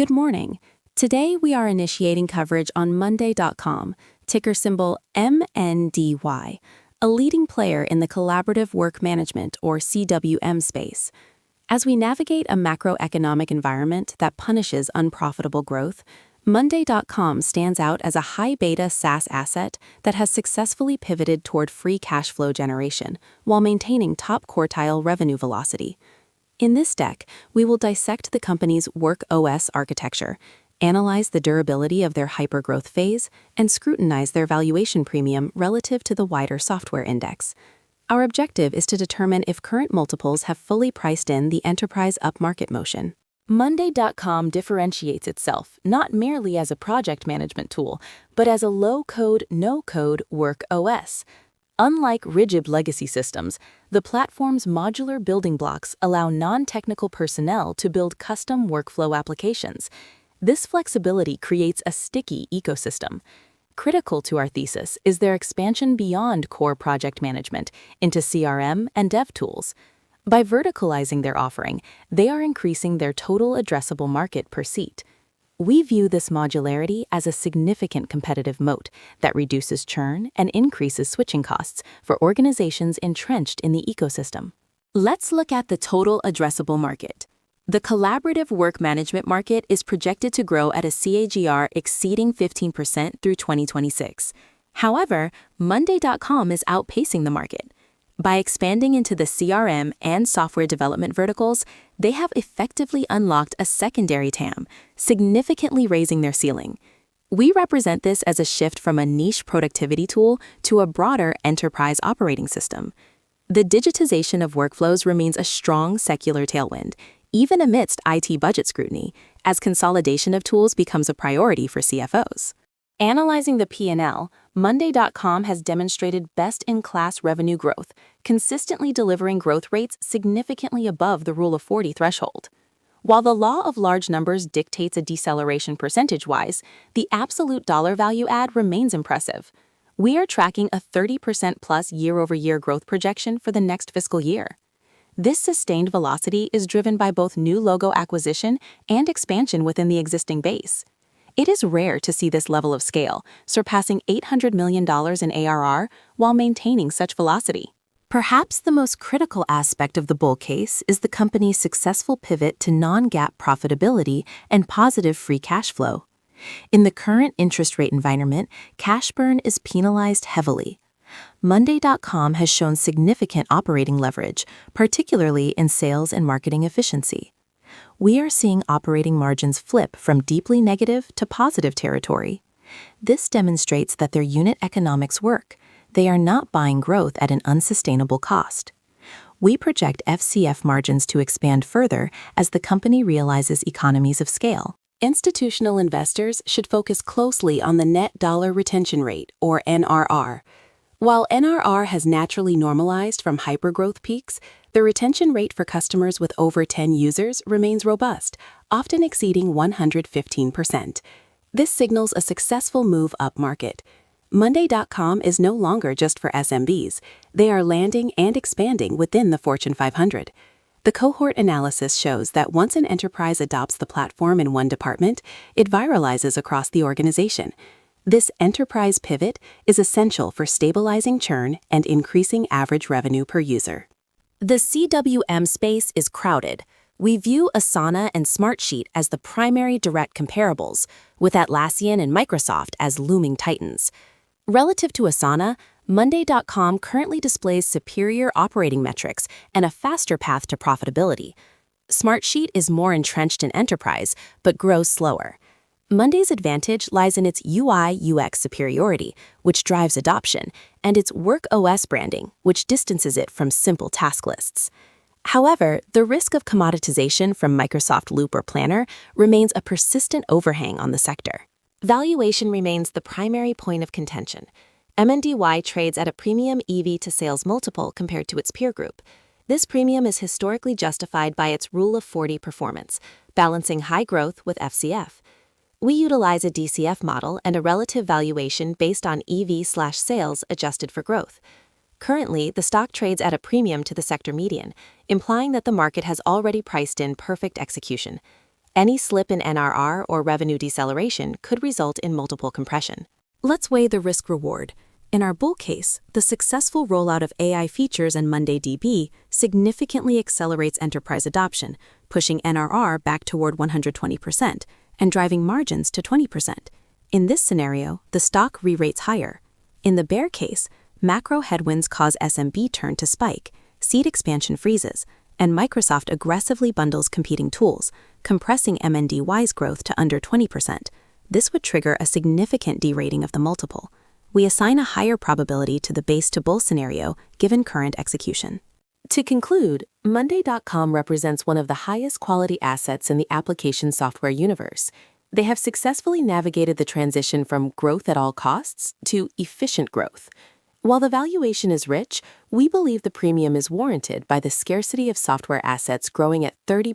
Good morning. Today we are initiating coverage on Monday.com, ticker symbol MNDY, a leading player in the collaborative work management or CWM space. As we navigate a macroeconomic environment that punishes unprofitable growth, Monday.com stands out as a high-beta SaaS asset that has successfully pivoted toward free cash flow generation while maintaining top-quartile revenue velocity. In this deck, we will dissect the company's Work OS architecture, analyze the durability of their hypergrowth phase, and scrutinize their valuation premium relative to the wider software index. Our objective is to determine if current multiples have fully priced in the enterprise upmarket motion. Monday.com differentiates itself not merely as a project management tool, but as a low-code, no-code Work OS. Unlike rigid legacy systems, the platform's modular building blocks allow non-technical personnel to build custom workflow applications. This flexibility creates a sticky ecosystem. Critical to our thesis is their expansion beyond core project management into CRM and dev tools. By verticalizing their offering, they are increasing their total addressable market per seat. We view this modularity as a significant competitive moat that reduces churn and increases switching costs for organizations entrenched in the ecosystem. Let's look at the total addressable market. The collaborative work management market is projected to grow at a CAGR exceeding 15% through 2026. However, Monday.com is outpacing the market. By expanding into the CRM and software development verticals, they have effectively unlocked a secondary TAM, significantly raising their ceiling. We represent this as a shift from a niche productivity tool to a broader enterprise operating system. The digitization of workflows remains a strong secular tailwind, even amidst IT budget scrutiny, as consolidation of tools becomes a priority for CFOs. Analyzing the P&L, Monday.com has demonstrated best-in-class revenue growth, consistently delivering growth rates significantly above the Rule of 40 threshold. While the law of large numbers dictates a deceleration percentage-wise, the absolute dollar value add remains impressive. We are tracking a 30% plus year-over-year growth projection for the next fiscal year. This sustained velocity is driven by both new logo acquisition and expansion within the existing base. It is rare to see this level of scale, surpassing $800 million in ARR while maintaining such velocity. Perhaps the most critical aspect of the bull case is the company's successful pivot to non-GAAP profitability and positive free cash flow. In the current interest rate environment, cash burn is penalized heavily. Monday.com has shown significant operating leverage, particularly in sales and marketing efficiency. We are seeing operating margins flip from deeply negative to positive territory. This demonstrates that their unit economics work. They are not buying growth at an unsustainable cost. We project FCF margins to expand further as the company realizes economies of scale. Institutional investors should focus closely on the net dollar retention rate, or NRR. While NRR has naturally normalized from hypergrowth peaks, the retention rate for customers with over 10 users remains robust, often exceeding 115%. This signals a successful move upmarket. Monday.com is no longer just for SMBs. They are landing and expanding within the Fortune 500. The cohort analysis shows that once an enterprise adopts the platform in one department, it viralizes across the organization. This enterprise pivot is essential for stabilizing churn and increasing average revenue per user. The CWM space is crowded. We view Asana and Smartsheet as the primary direct comparables, with Atlassian and Microsoft as looming titans. Relative to Asana, Monday.com currently displays superior operating metrics and a faster path to profitability. Smartsheet is more entrenched in enterprise, but grows slower. Monday's advantage lies in its UI/UX superiority, which drives adoption, and its Work OS branding, which distances it from simple task lists. However, the risk of commoditization from Microsoft Loop or Planner remains a persistent overhang on the sector. Valuation remains the primary point of contention. MNDY trades at a premium EV to sales multiple compared to its peer group. This premium is historically justified by its Rule of 40 performance, balancing high growth with FCF. We utilize a DCF model and a relative valuation based on EV/sales adjusted for growth. Currently, the stock trades at a premium to the sector median, implying that the market has already priced in perfect execution. Any slip in NRR or revenue deceleration could result in multiple compression. Let's weigh the risk-reward. In our bull case, the successful rollout of AI features and MondayDB significantly accelerates enterprise adoption, pushing NRR back toward 120% and driving margins to 20%. In this scenario, the stock re-rates higher. In the bear case, macro headwinds cause SMB churn to spike, seat expansion freezes, and Microsoft aggressively bundles competing tools, compressing MNDY's growth to under 20%. This would trigger a significant derating of the multiple. We assign a higher probability to the base to bull scenario given current execution. To conclude, Monday.com represents one of the highest quality assets in the application software universe. They have successfully navigated the transition from growth at all costs to efficient growth. While the valuation is rich, we believe the premium is warranted by the scarcity of software assets growing at 30%